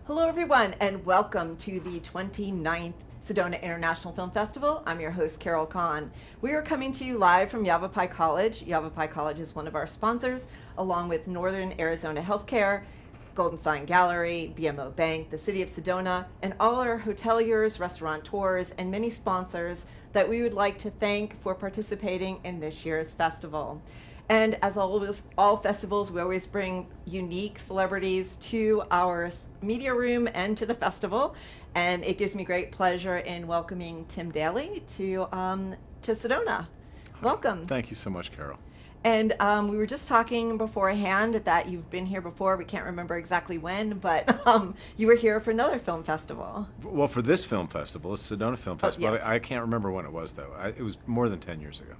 Hello, everyone, and welcome to the 29th Sedona International Film Festival. I'm your host, Carol Kahn. We are coming to you live from Yavapai College. Yavapai College is one of our sponsors, along with Northern Arizona Healthcare, Golden Sign Gallery, BMO Bank, the City of Sedona, and all our hoteliers, restaurateurs, and many sponsors that we would like to thank for participating in this year's festival. And as always, all festivals, we always bring unique celebrities to our media room and to the festival. And it gives me great pleasure in welcoming Tim Daly to Sedona. Welcome. Thank you so much, Carol. And we were just talking beforehand that you've been here before. We can't remember exactly when, but you were here for another film festival. Well, for this film festival, it's Sedona Film Festival. Yes. I can't remember when it was, though. It was more than 10 years ago.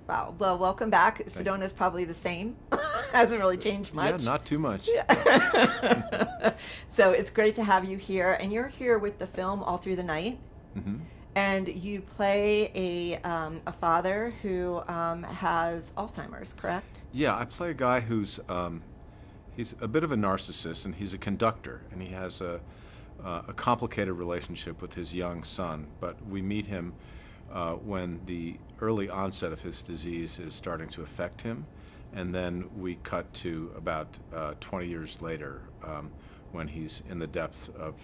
Wow. Well, welcome back. Sedona is probably the same. Hasn't really changed much. Yeah, not too much. Yeah. So it's great to have you here. And you're here with the film all through the night. Mm-hmm. And you play a father who has Alzheimer's, correct? Yeah, I play a guy who's he's a bit of a narcissist, and he's a conductor, and he has a complicated relationship with his young son. But we meet him when the early onset of his disease is starting to affect him, and then we cut to about 20 years later when he's in the depths of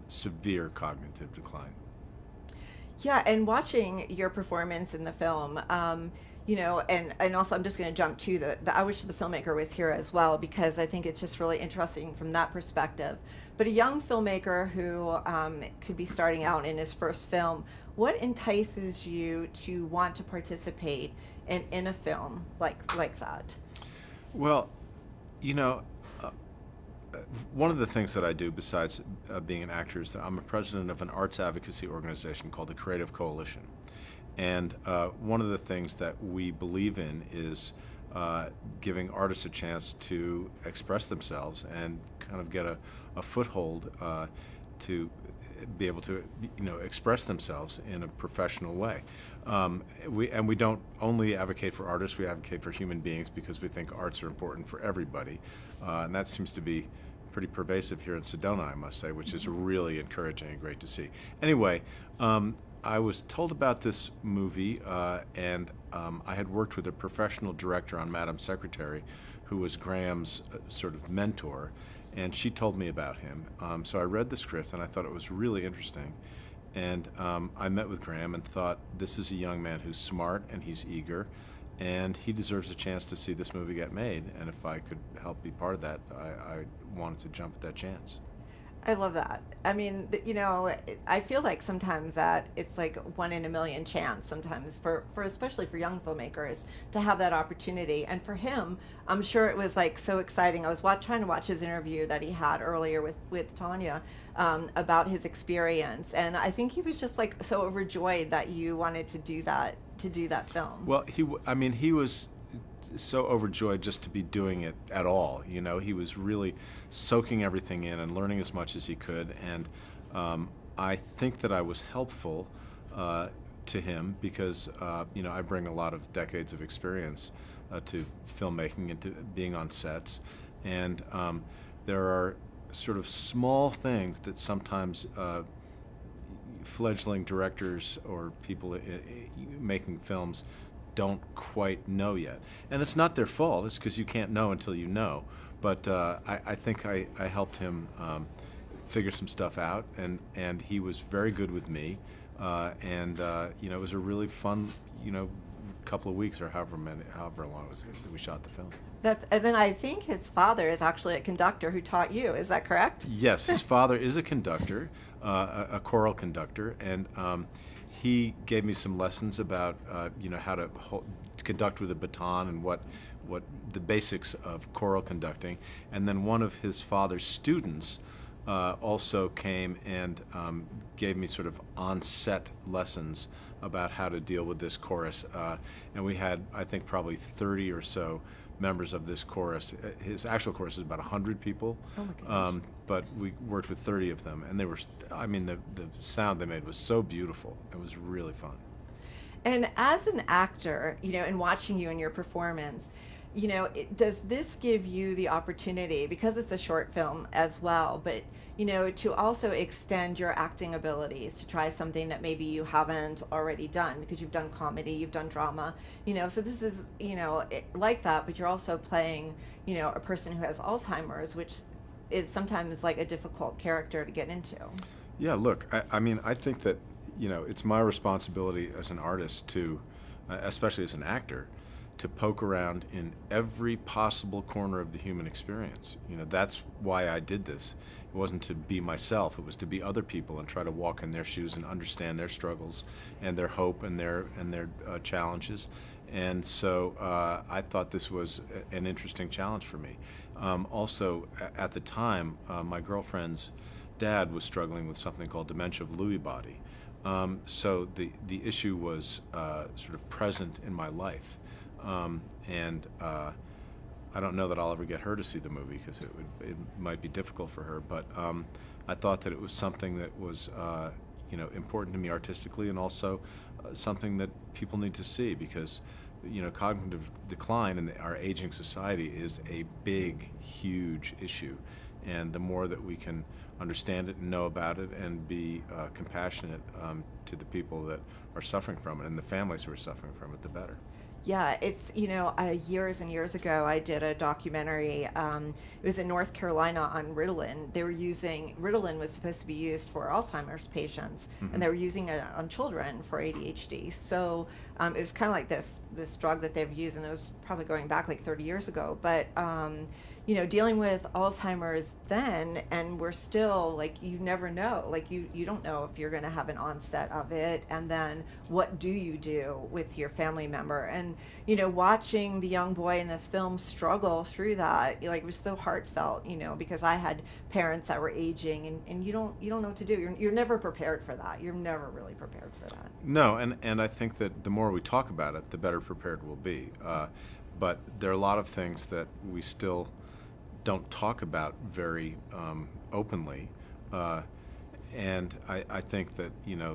severe cognitive decline. Yeah, and watching your performance in the film, and also I'm just going to jump to I wish the filmmaker was here as well, because I think it's just really interesting from that perspective. But a young filmmaker who could be starting out in his first film, what entices you to want to participate in a film like that? Well, one of the things that I do besides being an actor is that I'm a president of an arts advocacy organization called the Creative Coalition. And one of the things that we believe in is giving artists a chance to express themselves and kind of get a foothold to be able to express themselves in a professional way. We don't only advocate for artists, we advocate for human beings, because we think arts are important for everybody. And that seems to be pretty pervasive here in Sedona, I must say, which is really encouraging and great to see. Anyway, I was told about this movie, and I had worked with a professional director on Madam Secretary, who was Graham's sort of mentor, and she told me about him. So I read the script, and I thought it was really interesting. And I met with Graham and thought, this is a young man who's smart and he's eager, and he deserves a chance to see this movie get made. And if I could help be part of that, I wanted to jump at that chance. I love that. I mean, I feel like sometimes that it's like 1 in a million chance sometimes for especially for young filmmakers to have that opportunity. And for him, I'm sure it was like so exciting. I was trying to watch his interview that he had earlier with Tanya about his experience. And I think he was just like so overjoyed that you wanted to do that film. Well, he was so overjoyed just to be doing it at all. He was really soaking everything in and learning as much as he could, and I think that I was helpful to him because I bring a lot of decades of experience to filmmaking and to being on sets, and there are sort of small things that sometimes fledgling directors or people making films don't quite know yet. And it's not their fault, it's because you can't know until you know. But I think I helped him figure some stuff out, and he was very good with me. It was a really fun, couple of weeks or however long it was that we shot the film. And then I think his father is actually a conductor who taught you, is that correct? Yes, his father is a conductor, a choral conductor, and he gave me some lessons about how to conduct with a baton and what the basics of choral conducting. And then one of his father's students also came and gave me sort of on-set lessons about how to deal with this chorus. And we had, I think, probably 30 or so members of this chorus. His actual chorus is about 100 people. Oh my goodness. But we worked with 30 of them, and they were, the sound they made was so beautiful. It was really fun. And as an actor, in watching you in your performance, does this give you the opportunity, because it's a short film as well, but to also extend your acting abilities, to try something that maybe you haven't already done, because you've done comedy, you've done drama, so this is, like that, but you're also playing, a person who has Alzheimer's, which is sometimes like a difficult character to get into. Yeah, look, I mean, I think that, it's my responsibility as an artist to, especially as an actor, to poke around in every possible corner of the human experience. That's why I did this. It wasn't to be myself, it was to be other people and try to walk in their shoes and understand their struggles and their hope and their challenges. And so I thought this was an interesting challenge for me. Also, at the time, my girlfriend's dad was struggling with something called dementia of Lewy body. So the issue was sort of present in my life. And I don't know that I'll ever get her to see the movie, because it might be difficult for her. But I thought that it was something that was important to me artistically, and also something that people need to see, because cognitive decline in our aging society is a big, huge issue. And the more that we can understand it and know about it and be compassionate to the people that are suffering from it and the families who are suffering from it, the better. Yeah, it's, years and years ago, I did a documentary. It was in North Carolina on Ritalin. Ritalin was supposed to be used for Alzheimer's patients, Mm-hmm. and they were using it on children for ADHD. So it was kind of like this drug that they've used, and it was probably going back like 30 years ago. But dealing with Alzheimer's then, and we're still, like, you never know. Like, you don't know if you're going to have an onset of it, and then what do you do with your family member? And, watching the young boy in this film struggle through that, it was so heartfelt, because I had parents that were aging, and you don't know what to do. You're never prepared for that. You're never really prepared for that. No, and I think that the more we talk about it, the better prepared we'll be. But there are a lot of things that we still don't talk about very openly, and I think that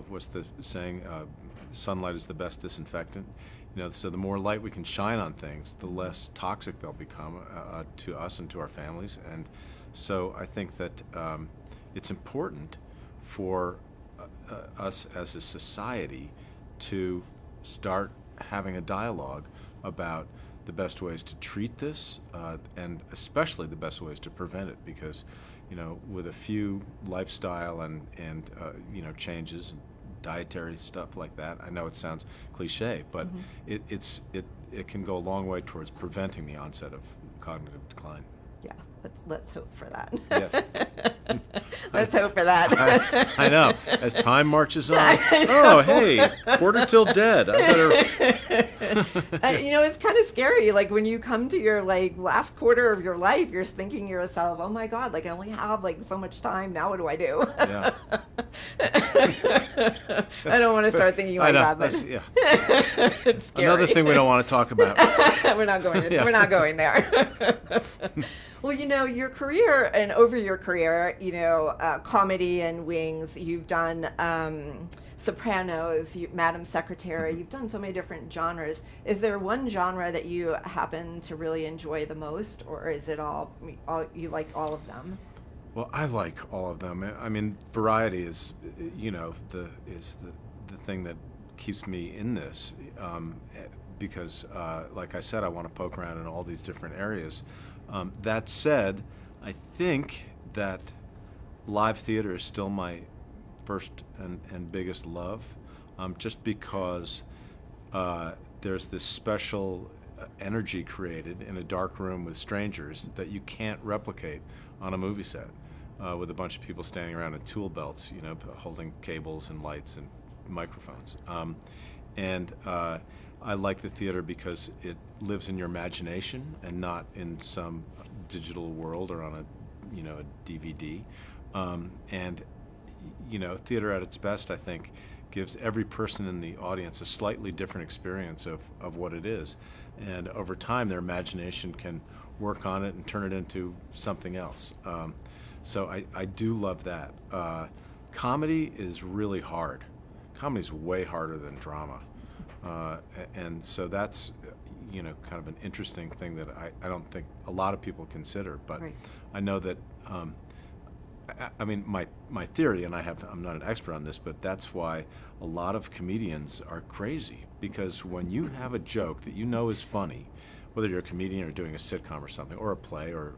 what's the saying? Sunlight is the best disinfectant. So the more light we can shine on things, the less toxic they'll become to us and to our families. And so I think that it's important for us as a society to start having a dialogue about the best ways to treat this, and especially the best ways to prevent it, because with a few lifestyle and changes, dietary stuff like that, I know it sounds cliche, but Mm-hmm. it can go a long way towards preventing the onset of cognitive decline. Yeah, let's hope for that. Yes. Let's hope for that. I know. As time marches on, oh, hey, quarter till dead. I better. It's kind of scary. Like, when you come to your last quarter of your life, you're thinking to yourself, "Oh my God! I only have so much time. Now what do I do?" Yeah. I don't want to start thinking like that, but yeah. it's scary. Another thing we don't want to talk about. We're not going. Yeah. We're not going there. Well, your career, and over your career, comedy and Wings, you've done Sopranos, Madam Secretary, you've done so many different genres. Is there one genre that you happen to really enjoy the most, or is it all you like all of them? Well, I like all of them. I mean, variety is, the thing that keeps me in this, because, like I said, I want to poke around in all these different areas. That said, I think that live theater is still my first and biggest love, just because there's this special energy created in a dark room with strangers that you can't replicate on a movie set, with a bunch of people standing around in tool belts, holding cables and lights and microphones. And I like the theater because it lives in your imagination and not in some digital world or on a DVD. And theater at its best, I think, gives every person in the audience a slightly different experience of what it is. And over time, their imagination can work on it and turn it into something else. So I do love that. Comedy is really hard. Comedy's way harder than drama. And so that's, kind of an interesting thing that I don't think a lot of people consider. But Right. I know that, I mean, my theory, and I'm not an expert on this, but that's why a lot of comedians are crazy, because when you have a joke that you know is funny, whether you're a comedian or doing a sitcom or something, or a play, or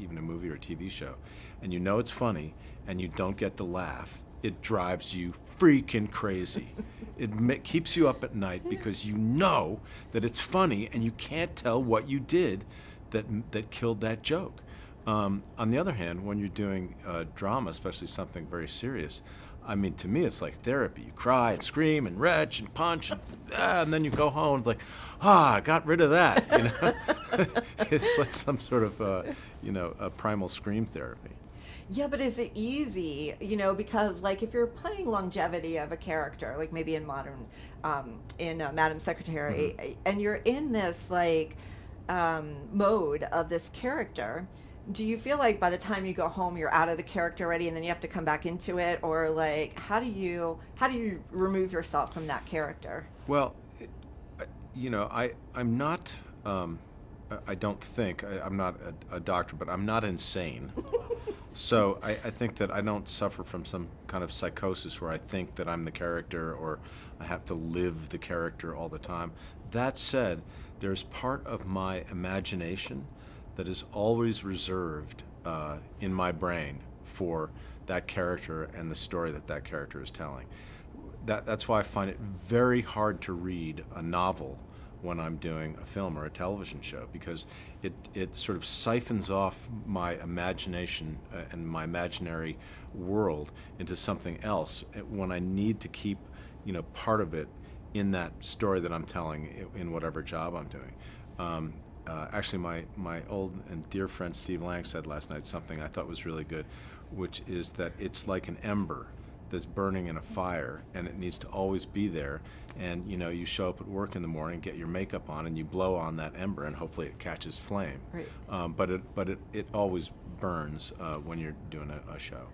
even a movie or a TV show, and you know it's funny, and you don't get the laugh, it drives you freaking crazy. It keeps you up at night because you know that it's funny, and you can't tell what you did that killed that joke. On the other hand, when you're doing drama, especially something very serious, I mean, to me, it's like therapy. You cry and scream and retch and punch, and then you go home and it's like, I got rid of that. It's like some sort of, a primal scream therapy. Yeah, but is it easy? Because like if you're playing longevity of a character, like maybe in modern, in Madam Secretary, Mm-hmm. and you're in this like mode of this character, do you feel like by the time you go home you're out of the character already, and then you have to come back into it, or like how do you remove yourself from that character? Well, I'm not. I don't think I'm not a doctor, but I'm not insane. So I think that I don't suffer from some kind of psychosis where I think that I'm the character or I have to live the character all the time. That said, there's part of my imagination that is always reserved in my brain for that character and the story that character is telling. That's why I find it very hard to read a novel when I'm doing a film or a television show, because it sort of siphons off my imagination and my imaginary world into something else when I need to keep part of it in that story that I'm telling in whatever job I'm doing. Actually, my old and dear friend Steve Lang said last night something I thought was really good, which is that it's like an ember that's burning in a fire, and it needs to always be there. And you show up at work in the morning, get your makeup on, and you blow on that ember, and hopefully it catches flame. Right. But it always burns when you're doing a show.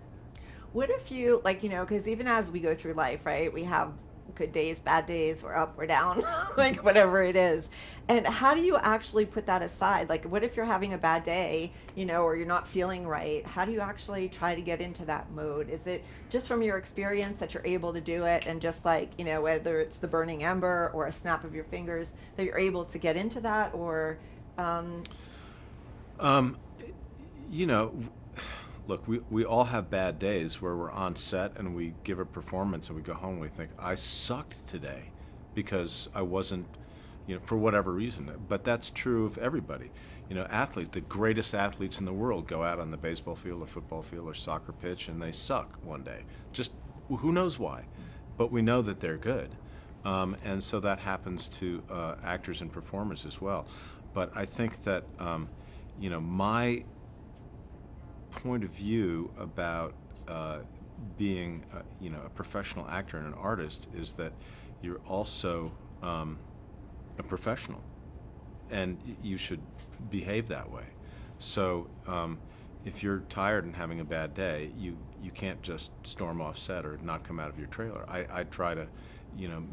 What if you, like, because even as we go through life, right, we have good days, bad days, we're up, we're down, like whatever it is. And how do you actually put that aside? Like, what if you're having a bad day, or you're not feeling right? How do you actually try to get into that mode? Is it just from your experience that you're able to do it, and just like, whether it's the burning ember or a snap of your fingers, that you're able to get into that, or Look, we all have bad days where we're on set and we give a performance and we go home and we think, I sucked today because I wasn't, for whatever reason. But that's true of everybody. Athletes, the greatest athletes in the world go out on the baseball field or football field or soccer pitch and they suck one day. Just who knows why? But we know that they're good. And so that happens to actors and performers as well. But I think that, my point of view about being a professional actor and an artist is that you're also a professional, and you should behave that way. So if you're tired and having a bad day, you can't just storm off set or not come out of your trailer. I try to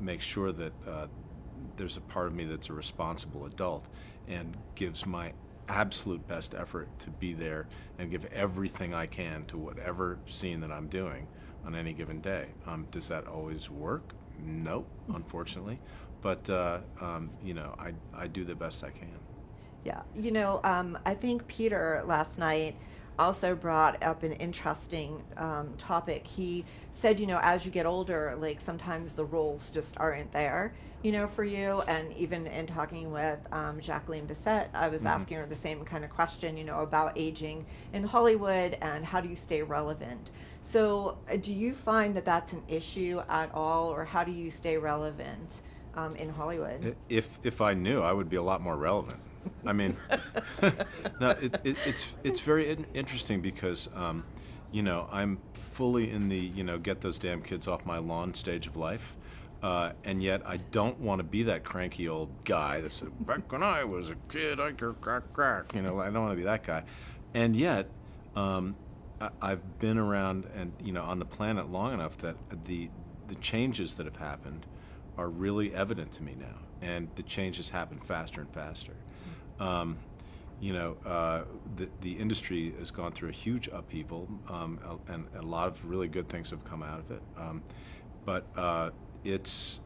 make sure that there's a part of me that's a responsible adult and gives my absolute best effort to be there and give everything I can to whatever scene that I'm doing on any given day. Does that always work? Nope, unfortunately. But I do the best I can. Yeah, I think Peter last night also brought up an interesting topic. He said, as you get older, like sometimes the roles just aren't there, for you. And even in talking with Jacqueline Bissett, I was asking her the same kind of question, about aging in Hollywood and how do you stay relevant. So do you find that that's an issue at all, or how do you stay relevant in Hollywood? If I knew, I would be a lot more relevant. I mean, no, it's very interesting because, I'm fully in the, get those damn kids off my lawn stage of life. And yet I don't want to be that cranky old guy that said, back when I was a kid, I could crack. I don't want to be that guy. And yet, I've been around and, on the planet long enough that the changes that have happened are really evident to me now, and the changes happen faster and faster. The industry has gone through a huge upheaval, and a lot of really good things have come out of it. But it's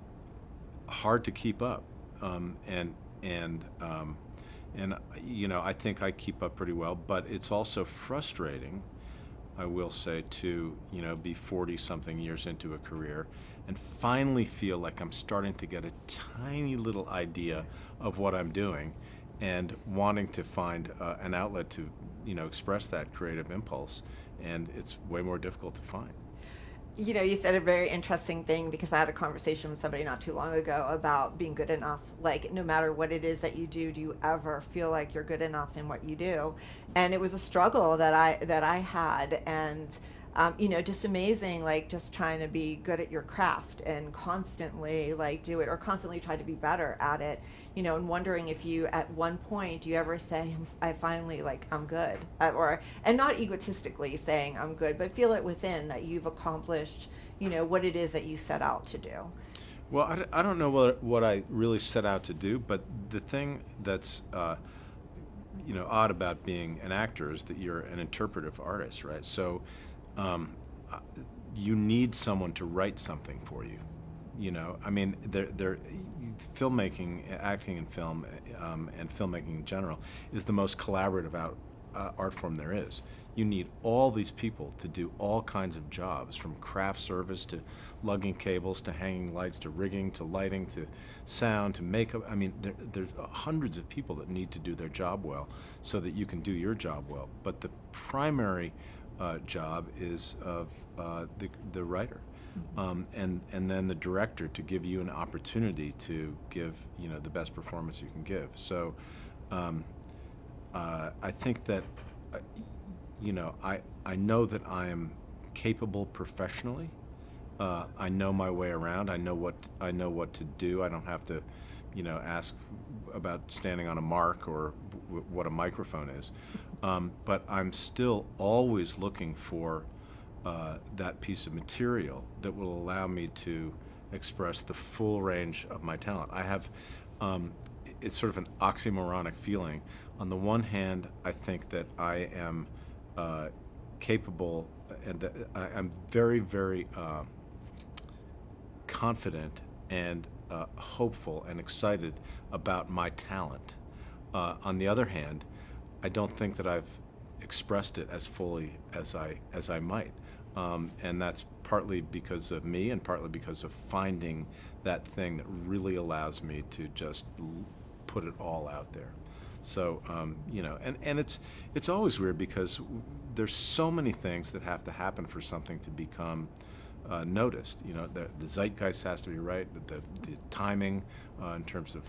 hard to keep up, I think I keep up pretty well. But it's also frustrating, I will say, to be 40-something years into a career and finally feel like I'm starting to get a tiny little idea of what I'm doing, and wanting to find an outlet to express that creative impulse, and it's way more difficult to find. You said a very interesting thing, because I had a conversation with somebody not too long ago about being good enough. Like, no matter what it is that you do you ever feel like you're good enough in what you do? And it was a struggle that I had, and just amazing, like just trying to be good at your craft and constantly like do it, or constantly try to be better at it, and wondering if you at one point you ever say, I finally, like, I'm good, and not egotistically saying I'm good, but feel it within that you've accomplished, what it is that you set out to do. Well, I don't know what I really set out to do, but the thing that's odd about being an actor is that you're an interpretive artist, right? So you need someone to write something for you. They're filmmaking, acting in film, and filmmaking in general is the most collaborative art form there is. You need all these people to do all kinds of jobs, from craft service to lugging cables to hanging lights to rigging to lighting to sound to makeup. There's hundreds of people that need to do their job well so that you can do your job well. But the primary job is of the writer, and then the director, to give you an opportunity to give the best performance you can give. So I think that I know that I am capable professionally. I know my way around. I know what to do. I don't have to ask about standing on a mark or what a microphone is. But I'm still always looking for that piece of material that will allow me to express the full range of my talent. I have, it's sort of an oxymoronic feeling. On the one hand, I think that I am capable, and that I'm very, very confident and hopeful and excited about my talent. On the other hand, I don't think that I've expressed it as fully as I might, and that's partly because of me and partly because of finding that thing that really allows me to just put it all out there. So and it's always weird, because there's so many things that have to happen for something to become noticed. The zeitgeist has to be right, the timing in terms of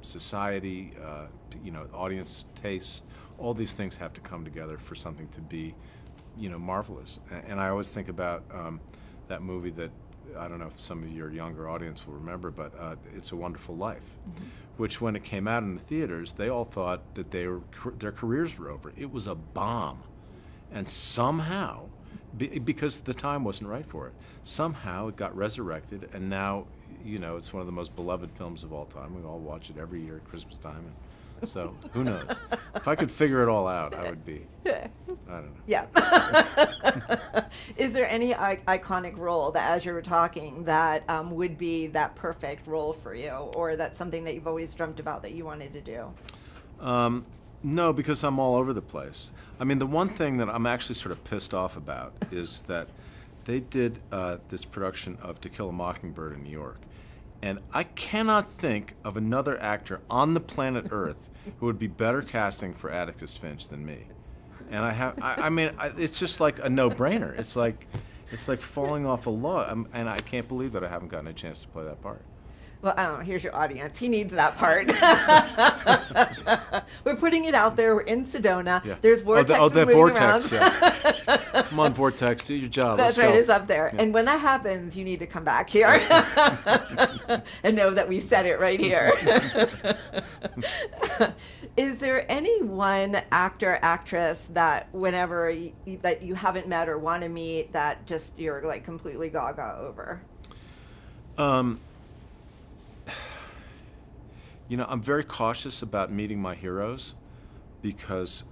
society, audience taste. All these things have to come together for something to be, marvelous. And I always think about that movie that I don't know if some of your younger audience will remember, but It's a Wonderful Life, which when it came out in the theaters, they all thought that their careers were over. It was a bomb, and somehow, because the time wasn't right for it, somehow it got resurrected, and now it's one of the most beloved films of all time. We all watch it every year at Christmas time, and so who knows? If I could figure it all out, I would be. I don't know. Yeah. Is there any iconic role that, as you were talking, that would be that perfect role for you, or that's something that you've always dreamt about that you wanted to do? No, because I'm all over the place. The one thing that I'm actually sort of pissed off about is that they did this production of To Kill a Mockingbird in New York, and I cannot think of another actor on the planet Earth who would be better casting for Atticus Finch than me. And it's just like a no-brainer. It's like falling off a log, and I can't believe that I haven't gotten a chance to play that part. Well, I don't know. Here's your audience. He needs that part. We're putting it out there. We're in Sedona. Yeah. There's vortexes moving vortex, around. Yeah. Come on, Vortex, do your job. That's Let's right. go. It's up there. Yeah. And when that happens, you need to come back here and know that we said it right here. Is there any one actor, actress that whenever that you haven't met or want to meet that just you're like completely gaga over? I'm very cautious about meeting my heroes because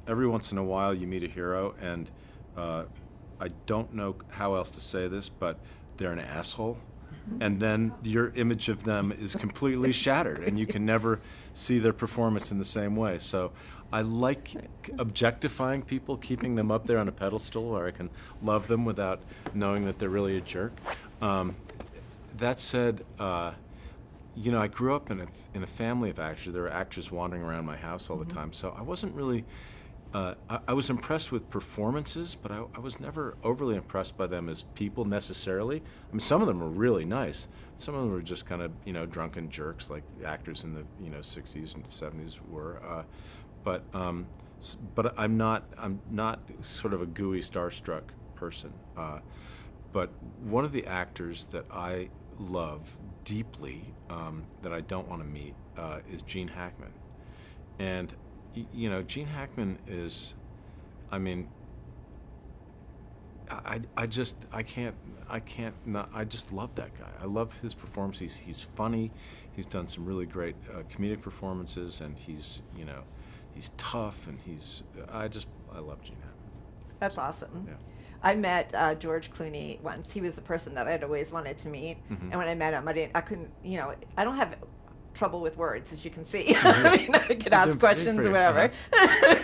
every once in a while you meet a hero, and I don't know how else to say this, but they're an asshole. And then your image of them is completely shattered, and you can never see their performance in the same way. So I like objectifying people, keeping them up there on a pedestal where I can love them without knowing that they're really a jerk. That said, I grew up in a family of actors. There were actors wandering around my house all the time, so I wasn't really. I was impressed with performances, but I was never overly impressed by them as people necessarily. I mean, some of them were really nice. Some of them were just kind of, drunken jerks like actors in the, 60s and 70s were. But I'm not sort of a gooey, starstruck person. But one of the actors that I love deeply, that I don't want to meet, is Gene Hackman. And Gene Hackman is, I just love that guy. I love his performance. He's funny. He's done some really great comedic performances, and he's tough, and I love Gene Hackman. That's awesome. Yeah. I met George Clooney once. He was the person that I'd always wanted to meet. Mm-hmm. And when I met him, I couldn't, I don't have trouble with words, as you can see. I could ask questions or whatever.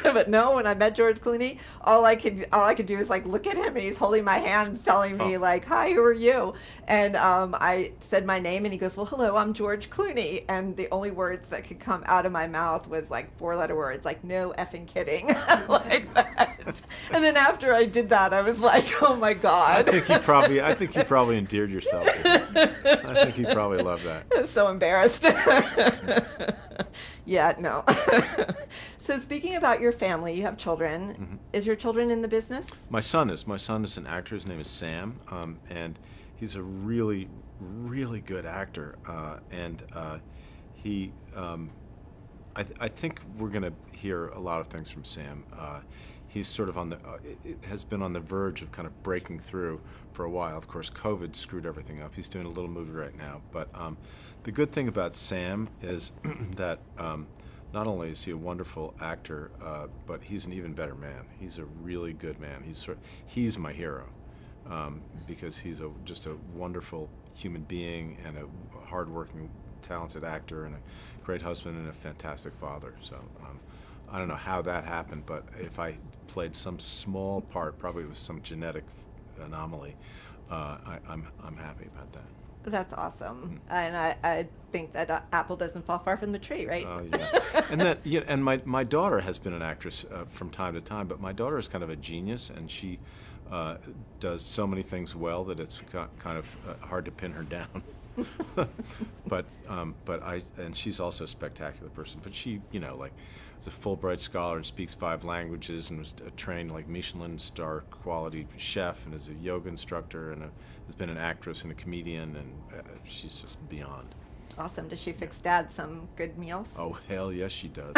But no, when I met George Clooney, all I could do is look at him, and he's holding my hands, telling me "Hi, who are you?" And I said my name, and he goes, "Well, hello, I'm George Clooney." And the only words that could come out of my mouth was 4-letter words, no effing kidding, like that. And then after I did that, I was like, "Oh my God!" I think you probably endeared yourself to him. I think he probably loved that. I was so embarrassed. Yeah, no. So speaking about your family, you have children. Mm-hmm. Is your children in the business? My son is an actor. His name is Sam, and he's a really, really good actor. I think we're going to hear a lot of things from Sam. He's sort of has been on the verge of kind of breaking through for a while. Of course, COVID screwed everything up. He's doing a little movie right now. But the good thing about Sam is that not only is he a wonderful actor, but he's an even better man. He's a really good man. He's my hero because he's just a wonderful human being and a hardworking, talented actor and a great husband and a fantastic father. So I don't know how that happened, but if I played some small part, probably it was some genetic anomaly, I'm happy about that. That's awesome. And I think that apple doesn't fall far from the tree, right? Oh, yes. And my daughter has been an actress from time to time, but my daughter is kind of a genius, and she does so many things well that it's kind of hard to pin her down. But she's also a spectacular person. But she, is a Fulbright scholar and speaks 5 languages and was trained Michelin star quality chef and is a yoga instructor and has been an actress and a comedian, and she's just beyond. Awesome. Does she fix Dad some good meals? Oh, hell yes, she does.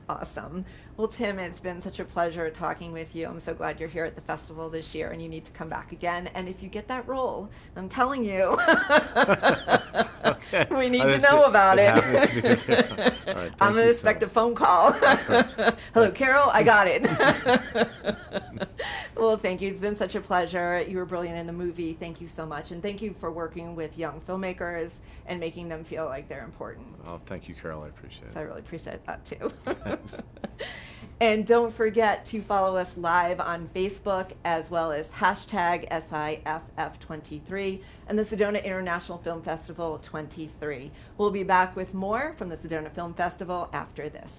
Awesome. Well, Tim, it's been such a pleasure talking with you. I'm so glad you're here at the festival this year, and you need to come back again. And if you get that role, I'm telling you, Okay. we need to know about it. All right, I'm going to expect a phone call. Hello, Carol, I got it. Well, thank you. It's been such a pleasure. You were brilliant in the movie. Thank you so much. And thank you for working with young filmmakers and making them feel like they're important. Oh, thank you, Carol. I appreciate it. So I really appreciate that, too. Thanks. And don't forget to follow us live on Facebook, as well as hashtag SIFF23 and the Sedona International Film Festival 23. We'll be back with more from the Sedona Film Festival after this.